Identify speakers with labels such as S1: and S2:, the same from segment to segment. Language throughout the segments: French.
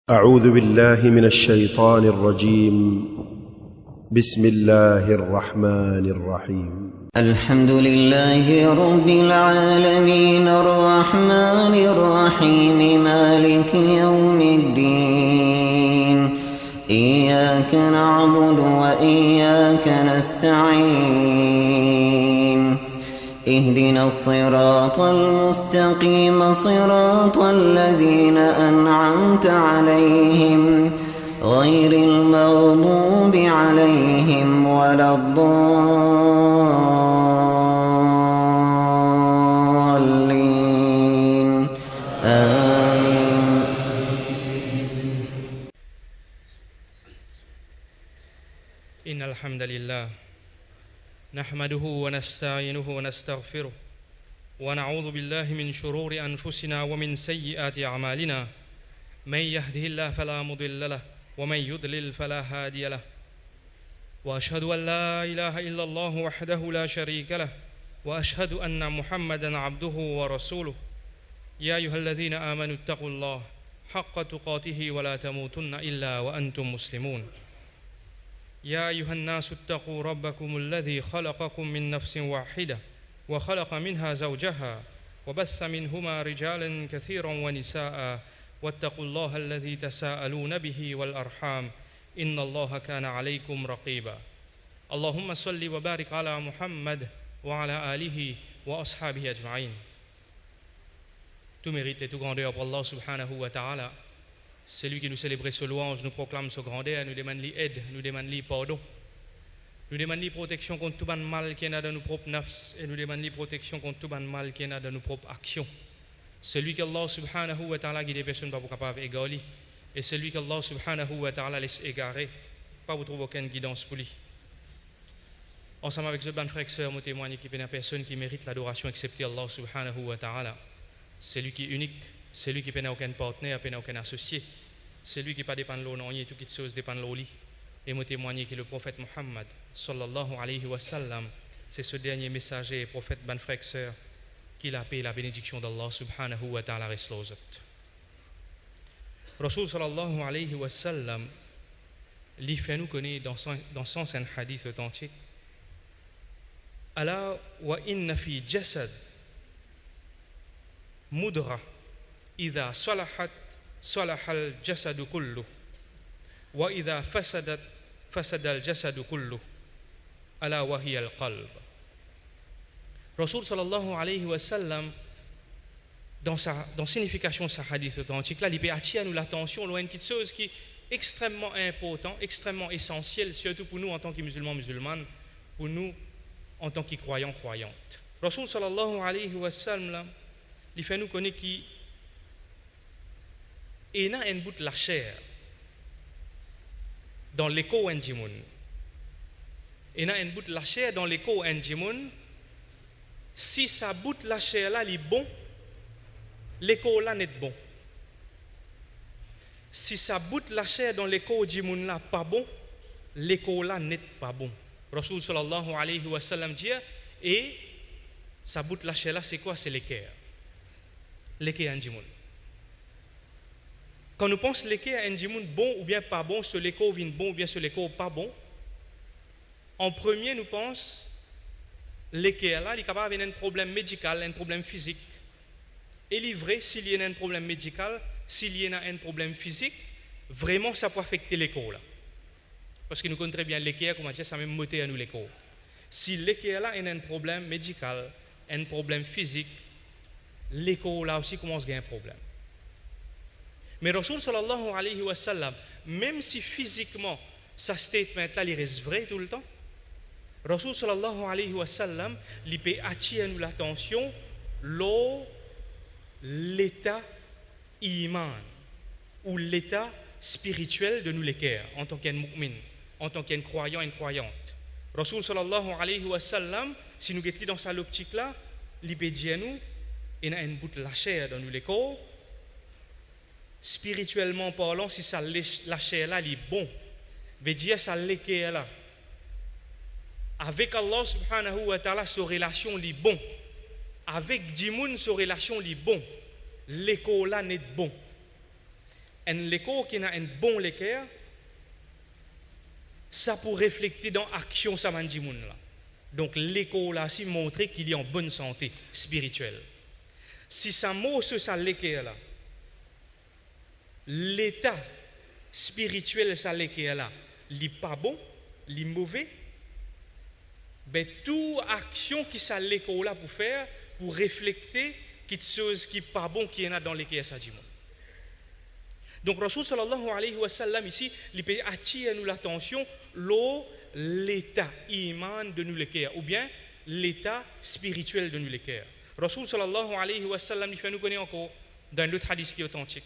S1: أعوذ بالله من الشيطان الرجيم. بسم الله الرحمن الرحيم.
S2: الحمد لله رب العالمين الرحمن الرحيم مالك يوم الدين إياك نعبد وإياك نستعين اهدنا الصراط المستقيم صراط الذين أنعمت عليهم غير المغضوب عليهم ولا الضالين آمين.
S3: إن الحمد لله نحمده ونستعينه ونستغفره ونعوذ بالله من شرور أنفسنا ومن سيئات أعمالنا من يهده الله فلا مضل له ومن يضلل فلا هادي له وأشهد أن لا إله إلا الله وحده لا شريك له وأشهد أن محمدا عبده ورسوله يا أيها الذين آمنوا اتقوا الله حق تقاته ولا تموتن إلا وأنتم مسلمون يا أيها الناس اتقوا ربكم الذي خلقكم من نفس واحدة وخلق منها زوجها وبث منهما رجالا كثيرا ونساء واتقوا الله الذي تساءلون به والأرحام إن الله كان عليكم رقيبا اللهم صل وبارك على محمد وعلى آله وأصحابه أجمعين. Tout mérite et tout grandeur pour Allah subhanahu wa ta'ala. Celui qui nous célèbre ce louange, nous proclame ce grandeur, nous demande l'aide, nous demande pardon. Nous demandons protection contre tout le mal qui est dans nos propres nafs et nous demandons protection contre tout le mal qui est dans nos propres actions. Celui qu'Allah subhanahu wa ta'ala guide des personnes pas capable d'égaler et celui qu'Allah subhanahu wa ta'ala laisse égarer, pas vous trouver aucune guidance pour lui. Ensemble avec ce ban frères et sœurs, nous témoignons qu'il y a personne qui mérite l'adoration excepté Allah subhanahu wa ta'ala. Celui qui est unique, celui qui n'a aucun partenaire, n'a aucun associé, celui qui pas dépend de l'eau, non, et toute chose dépend de l'eau. Et nous témoignons que le prophète Muhammad sallallahu alayhi wa sallam, c'est ce dernier messager et prophète ban frères et sœurs qu'il a payé la bénédiction d'Allah subhanahu wa ta'ala reste aux autres. Rasul sallallahu alayhi wa sallam, lui fait nous connaître dans son hadith authentique. Ala wa inna fi jasad mudra idha salahat salaha al-jasad kullu wa idha fasadat fasada al-jasad kullu ala wa hiya al-qalb. Rasul sallallahu alayhi wa sallam dans signification de sa hadith authentique là, il peut attirer nous l'attention loin une petite chose qui est extrêmement important, extrêmement essentiel surtout pour nous en tant que musulmans, pour nous en tant que croyantes. Rasul sallallahu alayhi wa sallam là, il fait nous connaître qui et na un bout la chair dans l'écho en jimoun et na un bout la chair dans l'écho en jimoun si ça bout la chair là est bon l'écho là n'est bon si ça bout la chair dans l'écho jimoun là pas bon l'écho là n'est pas bon. Rasul sallallahu alayhi wa sallam dit et ça bout la chair là c'est quoi? C'est l'équerre en jimoun. Quand nous pensons l'équerre en jimoun bon ou bien pas bon, ce l'écho vient bon ou bien ce l'écho pas bon, en premier nous pensons l'équerre là il est capable d'avoir un problème médical, un problème physique. Et il est vrai, s'il y a un problème médical, s'il y a un problème physique, vraiment ça peut affecter l'écho là. Parce que nous connaissons très bien l'équerre, comme on dit, ça même moté à nous l'écho. Si l'équerre là a un problème médical, un problème physique, l'écho là aussi commence à avoir un problème. Mais Rasul sallallahu alayhi wa sallam, même si physiquement sa statement là il reste vrai tout le temps, Rasul sallallahu alayhi wa sallam il peut attirer nous l'attention l'état iman ou l'état spirituel de nous l'équerre en tant qu'un mu'min, en tant qu'un croyant, une croyante. Rasul sallallahu alayhi wa sallam, si nous guettons dans sa l'optique là, il peut dire nous il y a une bout de la chair dans nous l'écho. Spirituellement parlant, si ça la chair là est bon, veut dire ça l'équerre là. Avec Allah subhanahu wa ta'ala, sa relation est bon. Avec Dimoun, sa relation est bon. L'écho là n'est bon. un l'écho qui a un bon l'équerre, ça pour refléter dans l'action ça m'a dit là. Donc l'écho là, si montrer qu'il est en bonne santé spirituelle. Si ça mot sur ça l'équerre là, l'état spirituel ça l'équerre là, il n'est pas bon, il est mauvais, ben toute action qui ça l'écho là pour faire, pour refléter quelque chose qui n'est pas bon qui est dans l'équerre ça dit. Donc Rasul sallallahu alayhi wa sallam ici, il peut attirer nous l'attention l'état iman de nous l'équerre ou bien l'état spirituel de nous l'équerre. Rasul sallallahu alayhi wa sallam il fait nous connaître encore dans l'autre hadith qui est authentique.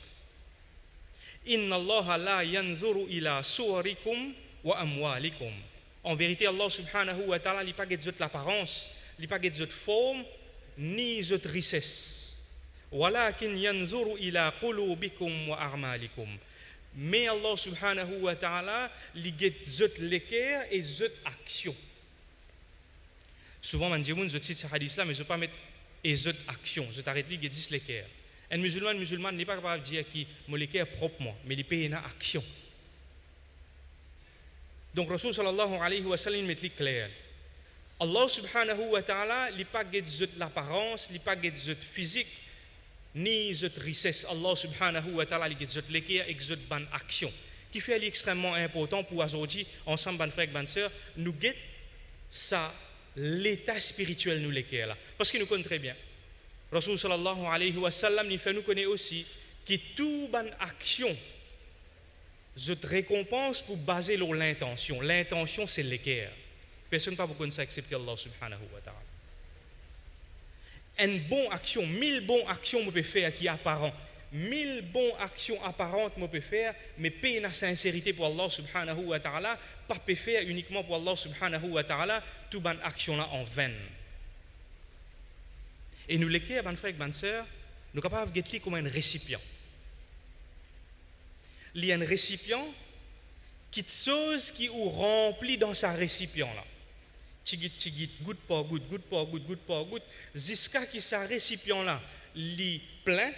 S3: Inna Allah la yanzuru ila suwarikum wa amwalikum. En vérité Allah subhanahu wa ta'ala il pas guette votre l'apparence, il pas guette votre forme ni votre richesse. Walakin yanzuru ila qulubikum wa a'malikum. Mais Allah subhanahu wa ta'ala li get zot l'équerre et zot action. Souvent man dimoun zot cite ce hadith là mais je pas mettre et zot action, je t'arrête li get 10 l'équerre. Un musulman n'est pas capable de dire qui mon l'équerre proprement, mais il paye une action. Donc Rasul sallallahu alayhi wa sallam met li clair. Allah subhanahu wa ta'ala li pas get zot l'apparence, li pas get zot physique. Ni zot richesse Allah subhanahu wa ta'ala li zot l'équerre et zot ban action qui fait extrêmement important pour aujourd'hui ensemble ban frères ban sœurs nous get ça l'état spirituel nous l'équerre là parce que nous connaissons très bien Rasul sallallahu alayhi wa sallam il fait nous connaître aussi que tout ban action zot récompense pour baser sur l'intention c'est l'équerre personne pas beaucoup ça excepté Allah subhanahu wa ta'ala. Une bonne action, 1000 bonnes actions me peut faire qui est apparent. 1000 bonnes actions apparentes me peut faire, mais payer la sincérité pour Allah subhanahu wa ta'ala, pas peut faire uniquement pour Allah subhanahu wa ta'ala, tout bonne action là en vain. Et nous l'équerre, ban frère, ban sœur, nous sommes capables de voir comme un récipient. Il y a un récipient qui est chose qui est rempli dans sa récipient là. Tigit, goutte par goutte, jusqu'à ce que ce récipient-là, il plein,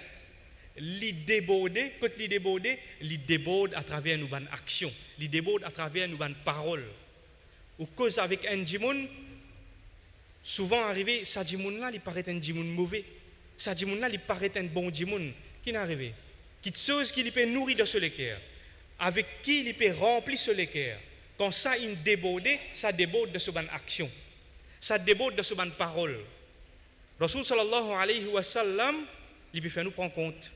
S3: il déborde, quand il déborde à travers nos bonnes actions, il déborde à travers nos bonnes paroles. Ou cause avec un djimoun, souvent arrivé, ça djimoun-là, il paraît un djimoun mauvais, ça djimoun-là, il paraît un bon djimoun. Qui n'est arrivé? Qui chose qui peut nourrir de ce l'équerre, avec qui il peut remplir ce l'équerre. Quand ça il déborde, ça déborde de ce ban action. Ça déborde de ce ban parole. Rasul sallallahu alayhi wa sallam, il peut faire nous prendre compte.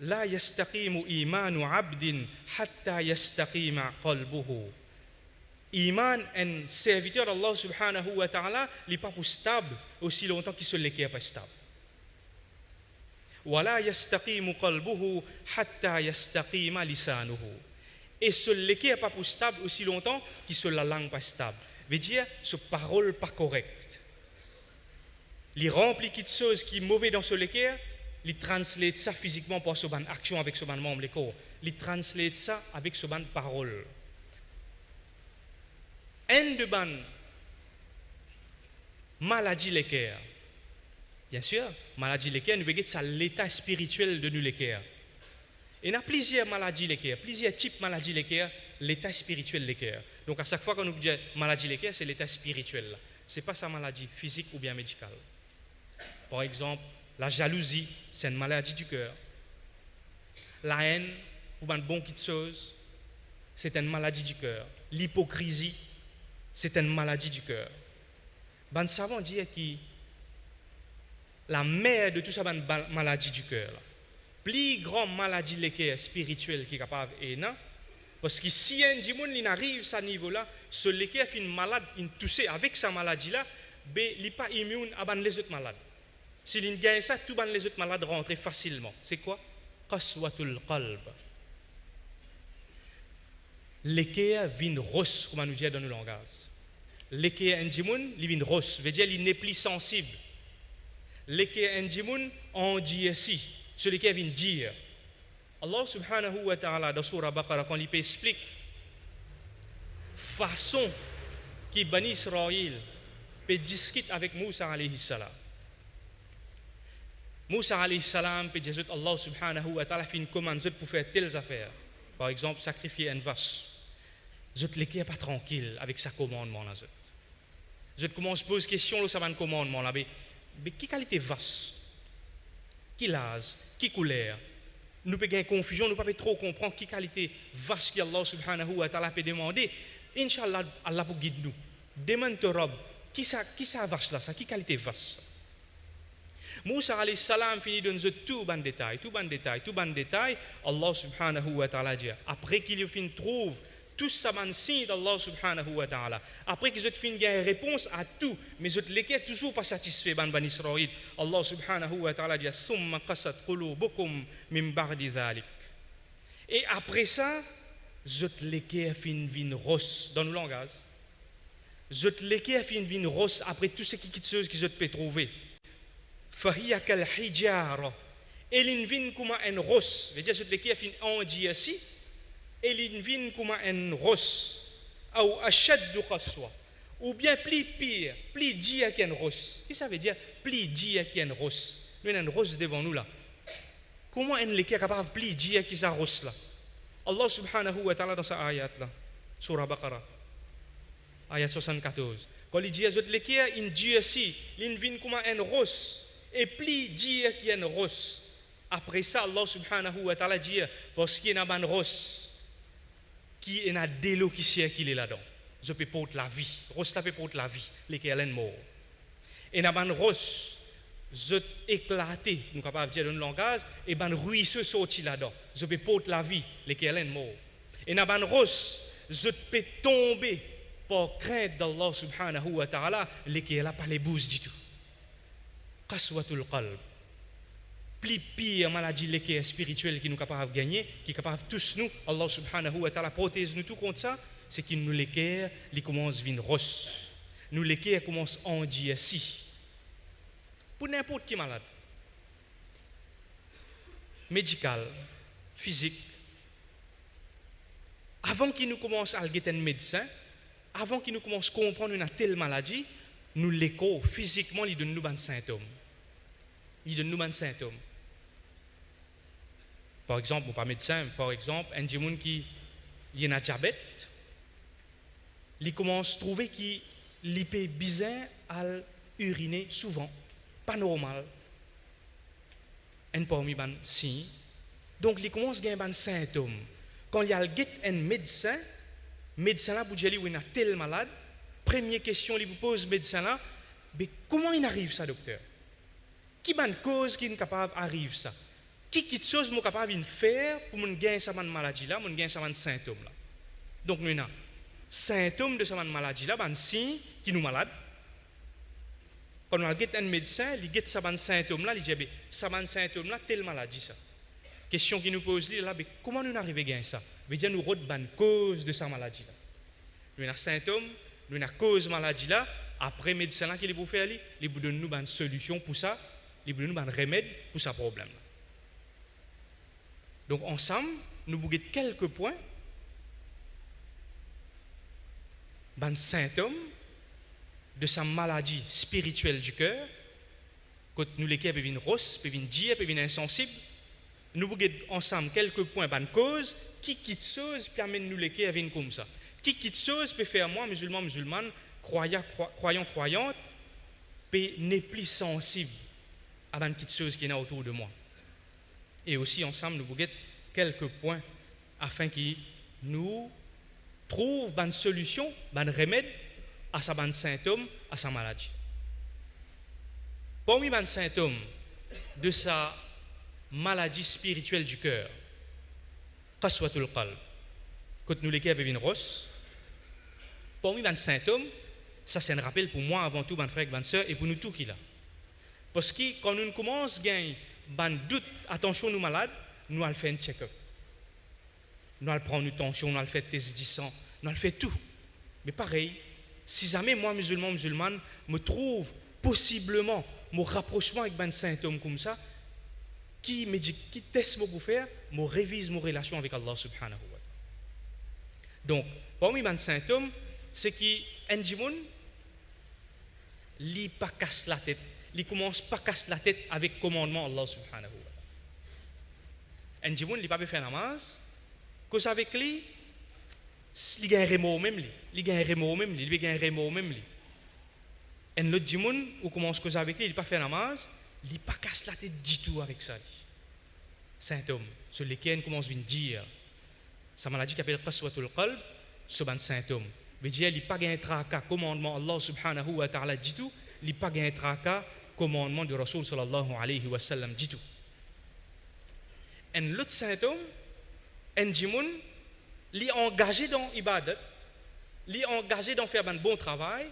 S3: La yastaqimu imanu abdin hatta yastaqima qalbuhu. Iman, un serviteur d'Allah subhanahu wa ta'ala, il n'est pas stable aussi longtemps qu'il se l'équerre pas stable. Wa la yastaqimu qalbuhu hatta yastaqima lisanuhu. Et ce l'équerre n'est pas stable aussi longtemps que la langue pas stable. Veut dire, ce parole pas correcte. Il remplit quelque chose qui est mauvais dans ce l'équerre, il translate ça physiquement par ce ban action avec ce ban membre l'équerre. Il translate ça avec ce ban parole. Un de ban maladie l'équerre. Bien sûr, maladie l'équerre, nous voyons ça l'état spirituel de nous l'équerre. Et il y a plusieurs maladies l'équerre, plusieurs types de maladies l'équerre, l'état spirituel l'équerre. Donc à chaque fois qu'on nous dit maladie l'équerre, c'est l'état spirituel. Ce n'est pas sa maladie physique ou bien médicale. Par exemple, la jalousie, c'est une maladie du cœur. La haine, pour une bonne petite chose, c'est une maladie du cœur. L'hypocrisie, c'est une maladie du cœur. Ben savant dire que la mère de tout ça, c'est une maladie du cœur. Plus grande maladie l'équerre spirituelle qui est capable et non parce que si un djimoun n'arrive à ce niveau là ce l'équerre fin malade il touché avec sa maladie là ben il n'est pas immune à les autres malades s'il si gagne ça tout les autres malades rentrent facilement c'est quoi qaswatul qalb l'équerre vient rosse comme on nous dit dans le langage l'équerre un djimoun il vient rosse veut dire il n'est plus sensible l'équerre un djimoun on dit ici celui qui vient dire Allah subhanahu wa ta'ala dans surah Baqarah quand il explique façon que Bani Israël peut discuter avec Moussa alayhi salam Moussa alayhi salam peut dire Allah subhanahu wa ta'ala fait une commande pour faire telles affaires. Par exemple, sacrifier une vache. Je ne les pas tranquille avec sa commandement là. Je commence à poser question sur ce commandement là. Mais qui qualité vache? Qui âge? Qui couleur? Nous pouvons gagner confusion, nous ne pouvons pas trop comprendre qui qualité vache que Allah subhanahu wa ta'ala peut demander. Inch'Allah, Allah pour guider nous. Demande ton robe. Qui ça vache là? Ça, qui qualité vache? Moussa alayhi salam finit de nous donner tout bon détail. Allah subhanahu wa ta'ala dit, après qu'il fin trouve tout ça man signe d'Allah subhanahu wa ta'ala, après qu'ils ont fin gagner réponse à tout, mais ils l'étaient toujours pas satisfaits ban Israël. Allah subhanahu wa ta'ala dit, summa qasat qulubukum min ba'di dhalik. Et après ça, ils l'étaient fin vin rose dans le langage. Ils l'étaient fin vin rose après tout ce qui chose qu'ils ont pu trouver. Fahiya kal hijara, elin vin kuma en ros, veut dire cette l'équipe fin en diasi, elin vin kuma en ros, ou ashaddu qaswa, ou bien plus pire, plus dia qu'en ros. Qui ça veut dire plus dia qu'en ros? Nous avons un ros devant nous là. Comment en l'équipe capable plus dia qui ça ros là? Allah subhanahu wa ta'ala dans sa ayat là, surah Baqarah, ayat 74. Quand il dit cette l'équipe in diasi, elin vin kuma en ros. Et plus dire qu'il y a une rose. Après ça, Allah subhanahu wa ta'ala dit, parce qu'il y a une rose qui est un délo qui circule là-dedans. Je peux porter la vie. Rose peut porter la vie. Lesquels est mort. Et il y a une rose, je éclaté, nous sommes capables de dire dans le langage, et un ruisseau sorti là-dedans. Je peux porter la vie. Lesquels est mort. Et il y a une rose, je peux tomber par crainte d'Allah subhanahu wa ta'ala, lesquels n'a pas les bouses du tout. Qaswatul qalb. Plus pire maladie l'équerre spirituelle qui nous capable de gagner, qui est capable tous nous, Allah subhanahu wa ta'ala protège nous tout contre ça, c'est qu'il nous l'équerre, il commence à venir rosse. Nous l'équerre commence à en dire si. Pour n'importe qui malade, médical, physique, avant qu'il nous commence à aller un médecin, avant qu'il nous commence à comprendre une telle maladie, nous l'écho physiquement, il donne nous des symptômes. Il donne nous des symptômes. Par exemple, pas médecin, par exemple, un gens qui a un diabète, il commence à trouver qu'il est bizarre à uriner souvent, pas normal. Un parmi les signes. Donc, il commence à gagner des symptômes. Quand il y a un médecin là, pour dire qu'il est tel malade, première question qu'il pose au médecin là, mais comment il arrive ça, docteur? Qui est la cause qui est capable d'arriver ça? Qui est chose est capable de faire pour gagner cette maladie là, pour gagner ces symptômes là? Donc nous avons symptômes de cette maladie là, des signes qui nous malades. Quand on a un médecin, il a ces symptômes là, il dit ces symptômes là, telle maladie ça. Question qui nous pose là, mais comment nous arrivons à gagner ça? Veut dire nous avons une cause de cette maladie là. Nous avons symptômes. Nous avons cause de maladie là, après le médecin là qui est pour faire, il vous donne nous une solution pour ça, il vous donne nous un remède pour ce problème là. Donc ensemble, nous vous guettons quelques points, des symptômes de sa maladie spirituelle du cœur, quand nous les peuvent venir rosses, peuvent venir dire, peuvent venir insensibles. Nous vous guettons ensemble quelques points, des causes, qui quitte chose, puis amène nous les à venir comme ça. Qui quitte chose peut faire moi, musulmane, croyante, n'est plus sensible à la petite chose qui est autour de moi. Et aussi, ensemble, nous vous guettons quelques points afin qu'ils nous trouvent une solution, un remède à sa symptôme, à sa maladie. Parmi les symptômes de sa maladie spirituelle du cœur, qaswatul qalb, quand nous les peuvent venir rosses, parmi les symptômes, ça c'est un rappel pour moi avant tout, mes frères et mes sœurs, et pour nous tous qui là. Parce que quand nous commençons à gagner un doute, attention nous malades, nous allons faire un check-up. Nous allons prendre une tension, nous allons faire test de sang, nous allons faire tout. Mais pareil, si jamais moi, musulmane, me trouve possiblement mon rapprochement avec des symptômes comme ça, qui me dit, qui teste pour faire, je révise mon relation avec Allah subhanahu wa ta'ala. Donc, parmi les symptômes, c'est qu'un djimoun, il pas casse la tête, il commence pas casser la tête avec commandement Allah subhanahu wa ta'ala. Un gens il pas faire namaz, cause avec lui, il gagne remords même lui, il gagne remords même lui, il gagne remords même lui. Un l'autre gens ou commence cause avec lui, il pas faire namaz, il pas casse la tête du tout avec ça. Symptômes sur lesquels on commence à dire sa maladie qui appelle qaswatul qalb, ce ban symptôme. Mais dire il pas gagne tracas commandement Allah subhanahu wa ta'ala du tout, il pas gagne tracas commandement du Rasul sallallahu alayhi wa sallam du tout. Un l'autre symptôme, un jimoun, li engagé dans ibadat, li engagé dans faire un bon travail,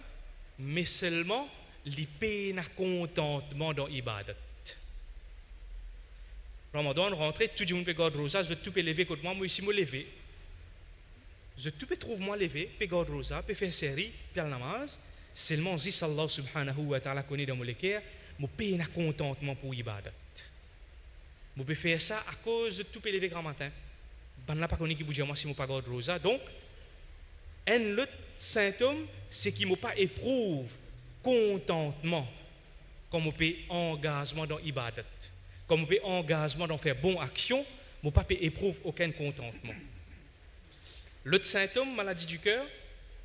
S3: mais seulement li peine contentement dans ibadat. Ramadan rentré, tout le monde peut garder rosa, je tout peut lever contre moi ici me lever. Je tout peut trouver moi lever, peut garder rosa, peut faire série, peut le namaz, seulement si Allah subhanahu wa ta'ala connaît dans mon cœur, me peine contentement pour ibadat. Je peux faire ça à cause de tout lever grand matin. Ben là pas connu qui bouge moi si je pas garde rosa. Donc un autre symptôme c'est qu'il ne pas éprouve contentement comme on peut engagement dans ibadat. Comme on peut engagement dans faire bonne action, on pas éprouve aucun contentement. L'autre symptôme maladie du cœur,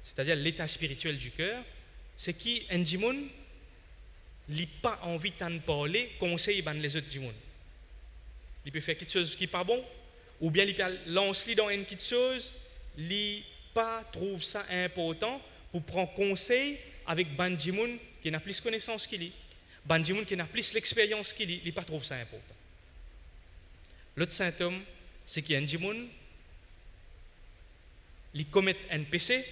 S3: c'est-à-dire l'état spirituel du cœur, c'est qui un djimoun n'a pas envie d'en parler, conseille les autres djimoun. Il peut faire quelque chose qui n'est pas bon, ou bien il peut lancer dans une petite chose, il pas trouve ça important pour prendre conseil avec Bandjimoun qui n'a plus connaissance qu'il est, Bandjimoun qui n'a plus l'expérience qu'il est, il pas trouve ça important. L'autre symptôme, c'est qu'il y a un Bandjimoun, il commet un péché.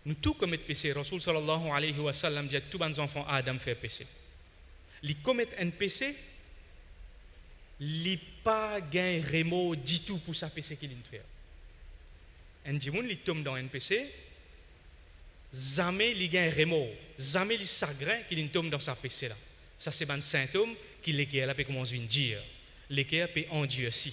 S3: Nous tous commettons péché. Rasul sallallahu alayhi wa sallam dit tous les enfants Adam fait péché. Il commet un péché. Il n'a pas gagné remords du tout pour sa péché qu'il a fait. Un gens il tombe dans un péché, jamais il gagne remords, jamais il chagrin qu'il tombe dans sa péché là. Ça c'est un symptôme qu'il l'équerre peut commencer à dire. L'équerre peut endurcir.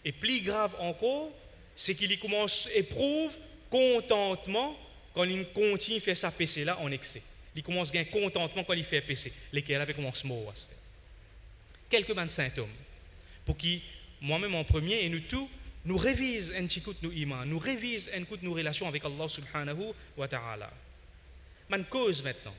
S3: Et plus grave encore, c'est qu'il commence à éprouver contentement quand il continue à faire sa péché là en excès. Il commence à gagner contentement quand il fait péché. L'équerre peut commencer à mourir. Quelques symptômes pour qui moi-même en premier et nous tous nous révisons un petit coup de nos imans, nous révisons un coup de nos relations avec Allah subhanahu wa ta'ala. Man cause maintenant.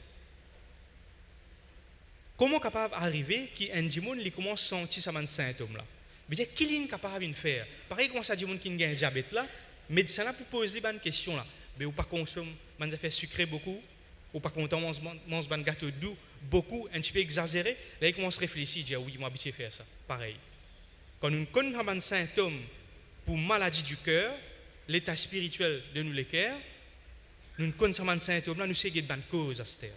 S3: Comment capable d'arriver qu'un djimoun li commence à sentir ça symptôme là? Mais qui est capable de faire? Pareil comme ça djimoun qui a un diabète là, médecin là peut poser une question là. Mais ou pas consomme, man fait sucré beaucoup, ou pas content mange ban gâteau doux beaucoup, un petit peu exagéré, là il commence à réfléchir, dire oui, moi habitué faire ça. Pareil. Quand nous connaissons un symptôme pour maladie du cœur, l'état spirituel de nous les cœurs, nous connaissons un symptôme là, nous savons qu'il y a une cause à ce terme.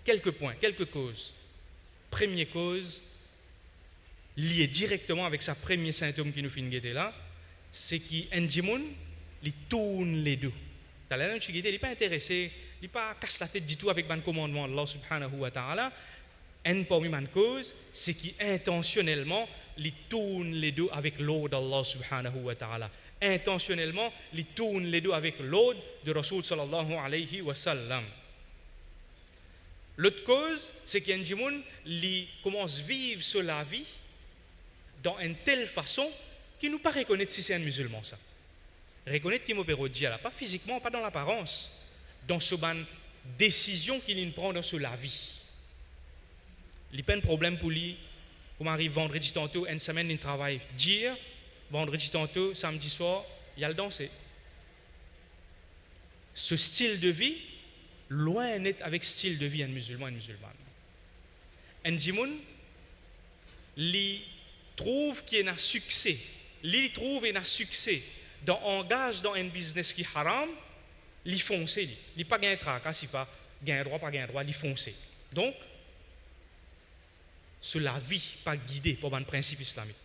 S3: Quelques points, quelques causes. Première cause, liée directement avec sa premier symptôme qui nous fait une là, c'est qu'un djimoun, il tourne les deux. Il n'est pas intéressé, il n'est pas casse la tête du tout avec le commandement de Allah subhanahu wa ta'ala. Un parmi les causes, c'est qu'intentionnellement, il tourne les deux avec l'ordre d'Allah subhanahu wa ta'ala. Intentionnellement, il tourne les deux avec l'ordre de Rasul sallallahu alayhi wa sallam. L'autre cause, c'est qu'un djimoun, il commence à vivre sur la vie dans une telle façon qu'il ne peut pas reconnaître si c'est un musulman ça. Reconnaître qu'il peut dire là, pas physiquement, pas dans l'apparence, dans ce ban décision qu'il prend dans la vie. Il n'y a pas de problème pour lui. Comme arrive vendredi tantôt, une semaine il travaille dire, vendredi tantôt, samedi soir, il y a le danser. Ce style de vie, loin d'être avec style de vie un musulman et une musulmane. Un djimoun, il trouve qu'il y a un succès, il trouve qu'il y a un succès engage dans un business qui est haram, il fonce, il n'est pas gain tracas, si pas gain droit, pas gain droit, il fonce. Donc, sur la vie, pas guidée par un principe islamique.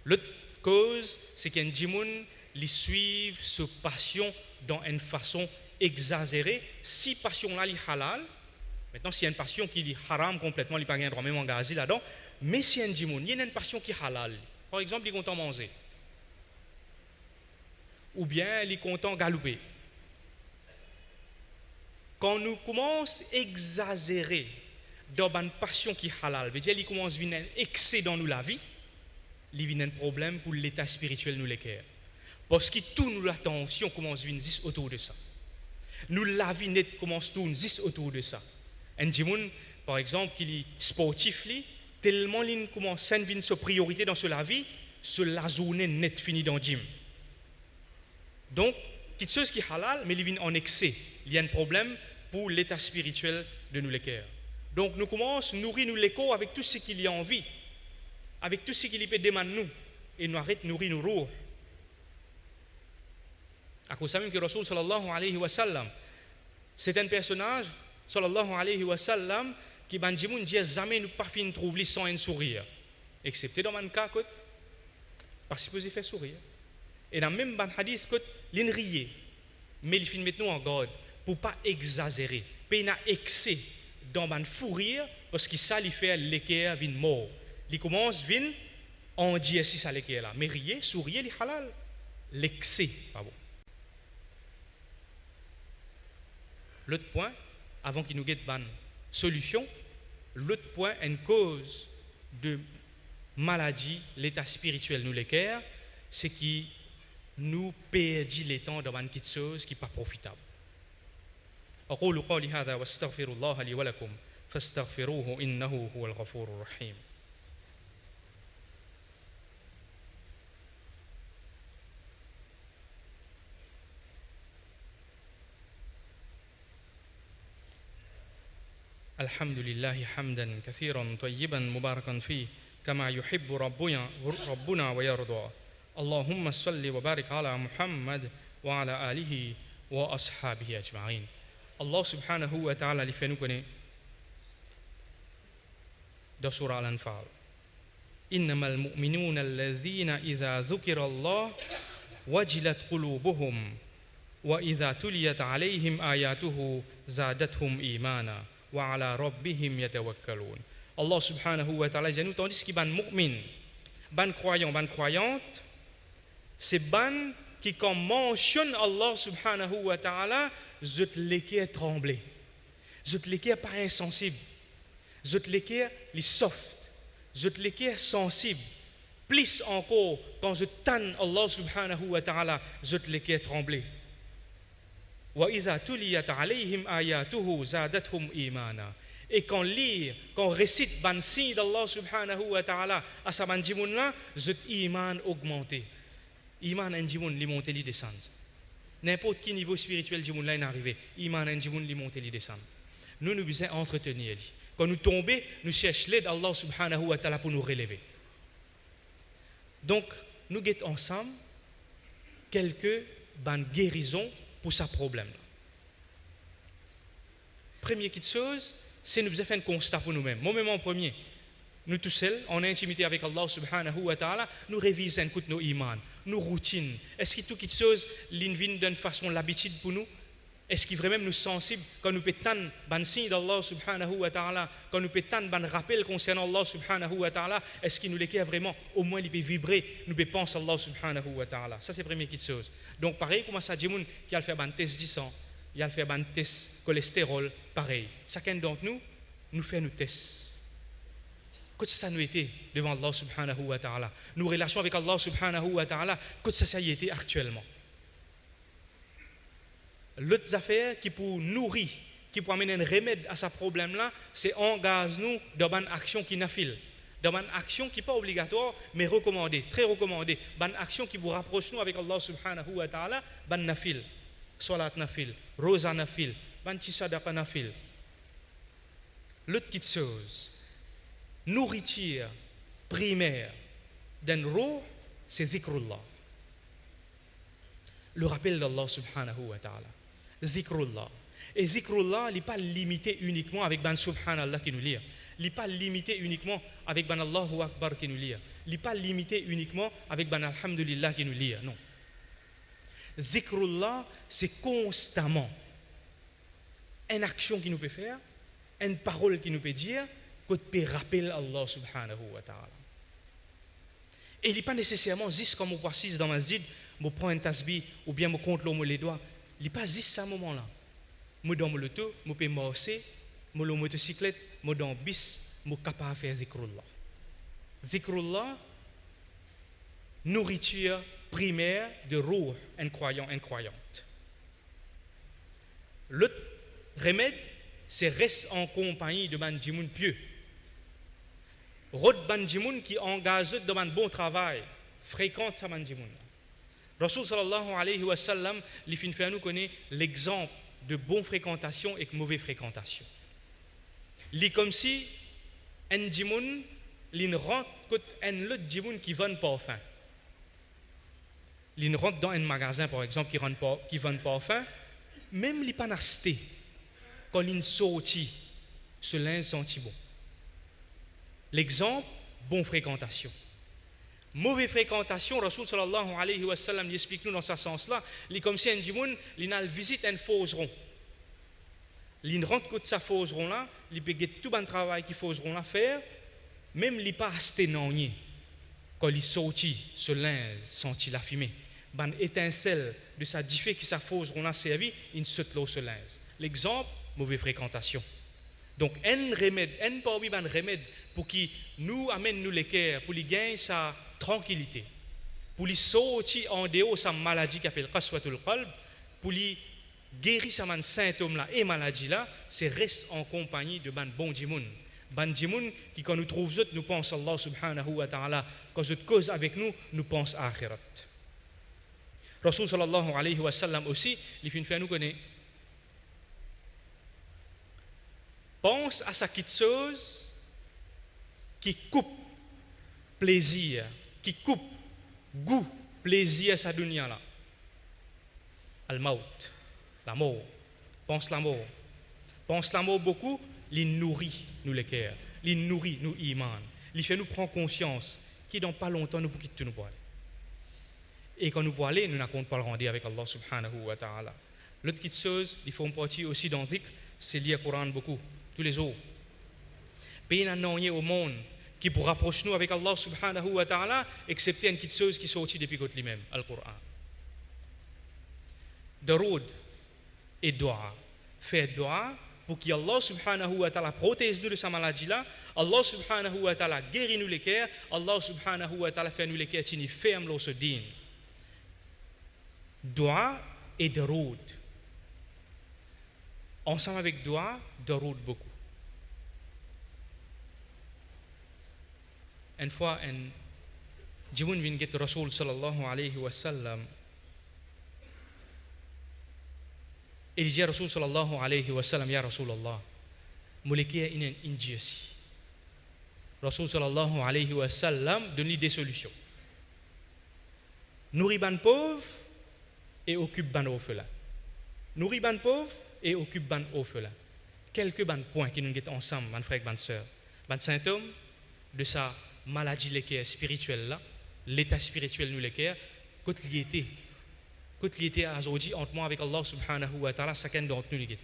S3: L'autre cause, c'est qu'un djimoun, il suit ce passion dans une façon exagérée. Si passion-là est halal, maintenant, s'il y a une passion qui est haram complètement, il n'est pas gain droit, même engagé là-dedans, mais si un djimoun, il y a une passion qui est halal, par exemple, il est content de manger. Ou bien il est content de galoper. quand nous commençons à exagérer dans une passion qui est halal, veut dire qu'il commence à venir un excès dans nous la vie, il vient un problème pour l'état spirituel nous les cœurs. Parce que tout nous l'attention commence à venir juste autour de ça. Nous la vie net commence à tourner juste autour de ça. Un gens, par exemple, qui est sportif, tellement il commence à venir sa priorité dans la vie, la journée net finie dans le gym. Donc, quelque chose qui est halal, mais il vient en excès. Il y a un problème pour l'état spirituel de nous les cœurs. Donc, nous commençons à nourrir nous les corps avec tout ce qu'il y a envie, avec tout ce qu'il peut demander nous, et nous arrêtons de nourrir nos roues. À cause même que Rasul sallallahu alayhi wa sallam, c'est un personnage sallallahu alayhi wa sallam qui banjimoun dit jamais nous pas fin trouver sans un sourire, excepté dans un cas que parce qu'il peut faire sourire. Et dans même ban hadith que l'in rier, mais il fin mettre nous en garde pour pas exagérer, pas un excès dans un fou rire parce que ça lui fait l'équerre vin mort. Il commence vin on dit si ça l'équerre là, mais rier, sourire, il halal, l'excès, pas bon. L'autre point, avant qu'il nous guette une solution, l'autre point, une cause de maladie, l'état spirituel nous l'équerre, c'est qu'il nous perdit le temps dans une petite chose qui n'est pas profitable. أقول قولي هذا واستغفر الله لي ولكم فاستغفروه إنه هو الغفور الرحيم. الحمد لله حمدا كثيرا طيبا مباركا فيه كما يحب ربنا ويرضى. اللهم صل وبارك على محمد وعلى آله وأصحابه أجمعين. Allah subhanahu wa ta'ala li fait nous connaître dans surah Al-Anfal. Innamal mu'minuna alladhina idha dhukira Allah wajilat qulubuhum wa idha tuliyat alayhim ayatuhu zadatuhum imana wa ala rabbihim yatawakkalun. Allah subhanahu wa ta'ala dit nous tandis qui ban mu'min, ban croyant, ban croyante, c'est ban qui quand mentionne Allah subhanahu wa ta'ala, je te l'équerre trembler, je te l'équerre pas insensible, je te l'équerre les soft, je te l'équerre sensible. Plus encore, quand je tanne Allah subhanahu wa ta'ala, je te l'équerre trembler. Wa idha tuliyat alayhim ayatuhu zadatuhum imana. Et quand lire, quand récite ban signe d'Allah subhanahu wa ta'ala à sa bandimoun là, je iman augmenté. Iman en djimoun li monte li descend. N'importe quel niveau spirituel djimoun là est arrivé. Iman en djimoun li monte li descend. Nous nous besoin entretenir li. Quand nous tombons, nous cherchons l'aide d'Allah subhanahu wa ta'ala pour nous relever. Donc, nous guettons ensemble quelques ban guérisons pour ce problème là. Première chose, c'est nous besoin faire un constat pour nous-mêmes. Moi-même en premier. Nous tous seuls, en intimité avec Allah subhanahu wa ta'ala, nous révisons nos iman, nos routines. Est-ce que toute chose l'invite d'une façon l'habitude pour nous? Est-ce qu'il vraiment nous sensibles quand nous pétons ban signe d'Allah subhanahu wa ta'ala, quand nous pétons ban rappel concernant Allah subhanahu wa ta'ala, est-ce qu'il nous l'équerre vraiment au moins il peut vibrer, nous peut penser Allah subhanahu wa ta'ala. Ça c'est la première chose. Donc pareil comme ça, Djimoun qui a fait ban test 10 ans, il a fait ban test cholestérol, pareil. Chacun d'entre nous fait nos tests. Que ça nous était devant Allah subhanahu wa ta'ala. Nos relations avec Allah subhanahu wa ta'ala, que ça y était actuellement. L'autre affaire qui pour nourrir, qui pour amener un remède à ce problème-là, c'est engage-nous dans une action qui nafil. Dans une action qui n'est pas obligatoire, mais recommandée, très recommandée. Une action qui vous rapproche nous avec Allah subhanahu wa ta'ala, ban nafil. Salat nafil, rosa nafil, ban tishadaqa nafil. L'autre petite chose, nourriture primaire d'un roh, c'est zikrullah. Le rappel d'Allah subhanahu wa ta'ala. Zikrullah. Et zikrullah, il n'est pas limité uniquement avec ban subhanallah qui nous lit. Il n'est pas limité uniquement avec ban Allahu Akbar qui nous lit. Il n'est pas limité uniquement avec ban alhamdulillah qui nous lit. Non. Zikrullah, c'est constamment une action qui nous peut faire, une parole qui nous peut dire, que peut rappeler Allah subhanahu wa ta'ala. Et il n'est pas nécessairement juste comme on assise dans ma zid, je prends un tasbih ou bien je compte l'homme les doigts. Il n'est pas juste à ce moment-là. moi dans l'auto, moi peux marcher, moi la motocyclette, moi dans bis, moi capable faire zikrullah. Zikrullah, nourriture primaire de ruh, un croyant, incroyante. L'autre remède, c'est reste en compagnie de ban djimoun pieux. Rod ban djimoun qui engage dans un bon travail, fréquente sa ban djimoun. Rasul sallallahu alayhi wa sallam, li fin fait nous connaît l'exemple de bonne fréquentation et de mauvaise fréquentation. Li comme si un djimoun, li rentre côté un autre djimoun qui vend parfum. Li rentre dans un magasin par exemple qui vend parfum, même li pas acheté quand il sorti, ce linge senti bon. L'exemple, bonne fréquentation. Mauvaise fréquentation, Rasul sallallahu alayhi wa sallam explique nous dans ce sens-là, il comme si un djimoun, il a visite un forgeron. Il rentre côté sa forgeron là, il peut tout bon travail qu'il forgeron là faire, même il pas acheté non ni. Quand il sorti, ce linge senti la fumée. Ban étincelle de sa diffé qui sa forgeron a servi, il saute là ce linge. L'exemple, mauvaise fréquentation. Donc, un remède, un parmi ban remède pour qui nous amène nous les cœurs, pour lui gagner sa tranquillité, pour lui sortir en dehors sa maladie qui appelle qaswatul qalb, pour lui guérir sa symptôme là et maladie là, c'est reste en compagnie de ban bon djimoun. Ban djimoun qui quand nous trouve autres, nous pense Allah subhanahu wa ta'ala, quand autres cause avec nous, nous pense akhirat. Rasul sallallahu alayhi wa sallam aussi, il fait nous connaît. Pense à sa petite chose qui coupe plaisir, qui coupe goût, plaisir à sa dunya là. Al-maut, la mort. Pense la mort. Pense la mort beaucoup, il nourrit nous les cœurs, il nourrit nous iman, il fait nous prendre conscience qui dans pas longtemps nous pour quitter nous pour aller. Et quand nous pour aller, nous n'avons pas le rendu avec Allah subhanahu wa ta'ala. L'autre petite chose, il faut une partie aussi dans le dhikr, c'est lire le Coran beaucoup. Tous les jours. Pays n'a rien au monde qui pour rapprocher nous avec Allah subhanahu wa ta'ala, excepté une petite chose qui sortit depuis côté lui-même, le Coran. Daroud et dua. Faire dua pour qu'Allah subhanahu wa ta'ala protège nous de sa maladie là, Allah subhanahu wa ta'ala guérit nous les cœurs, Allah subhanahu wa ta'ala fait nous les cœurs tini ferme l'eau se dîne. Dua et daroud. Ensemble avec dua, daroud beaucoup. Une fois, un djimoun vient get Rasul sallallahu alayhi wa sallam. Il dit à Rasul sallallahu alayhi wa sallam, Ya Rasulallah, molékia in injiasi. Rasul sallallahu alayhi wa sallam donne des solutions. Nourrit ban pauvre et occupe ban orphelin. Nourrit ban pauvre et occupe ban orphelin. Quelques ban points qui nous guettent ensemble, ban frère, ban sœur. Ban symptômes de sa maladie l'équerre spirituelle là, l'état spirituel nous l'équerre, côté lié à aujourd'hui entre moi avec Allah subhanahu wa ta'ala, chacun d'entre nous l'équerre.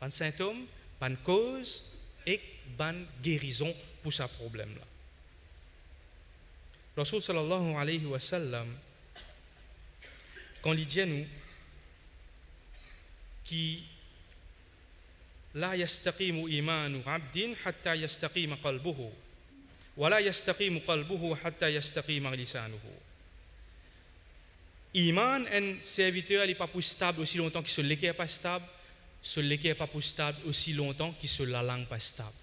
S3: Ban symptômes, ban cause et ban guérison pour ce problème là. Rasul sallallahu alayhi wa sallam, quand il dit à nous qui لا يستقيم إيمان عبد حتى يستقيم قلبه ولا يستقيم قلبه حتى يستقيم لسانه. Iman, un serviteur n'est pas plus stable aussi longtemps que ce l'équerre n'est pas stable, ce l'équerre n'est pas plus stable aussi longtemps que ce la langue n'est pas stable.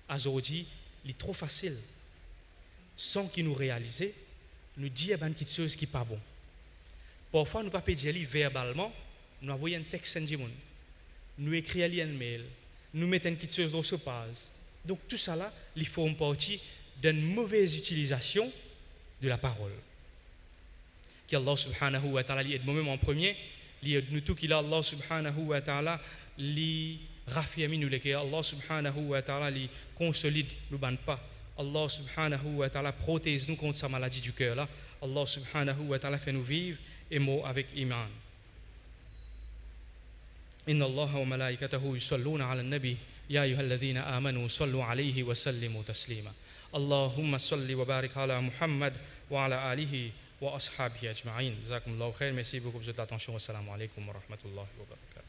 S3: Aujourd'hui, il est trop facile, sans qu'il nous réalise, nous dire une petite chose qui n'est pas bon. Parfois, nous ne pouvons pas dire verbalement, nous envoyons un texte à un nous écrivons un mail, nous mettons une petite chose dans ce page. Donc tout ça là, il faut une partie d'une mauvaise utilisation de la parole. Qu'Allah subhanahu wa ta'ala aide moi-même en premier, aide nous tout qu'il a Allah subhanahu wa ta'ala li raffiami nous les Allah subhanahu wa ta'ala li consolide nous ban pas. Allah subhanahu wa ta'ala protège nous contre sa maladie du cœur là. Allah subhanahu wa ta'ala fait nous vivre et mort avec iman. إن الله وملائكته يصلون على النبي يا أيها الذين آمنوا صلوا عليه وسلموا تسليما اللهم صل وبارك على محمد وعلى آله وأصحابه أجمعين جزاكم الله خير merci beaucoup pour votre attention والسلام عليكم ورحمة الله وبركاته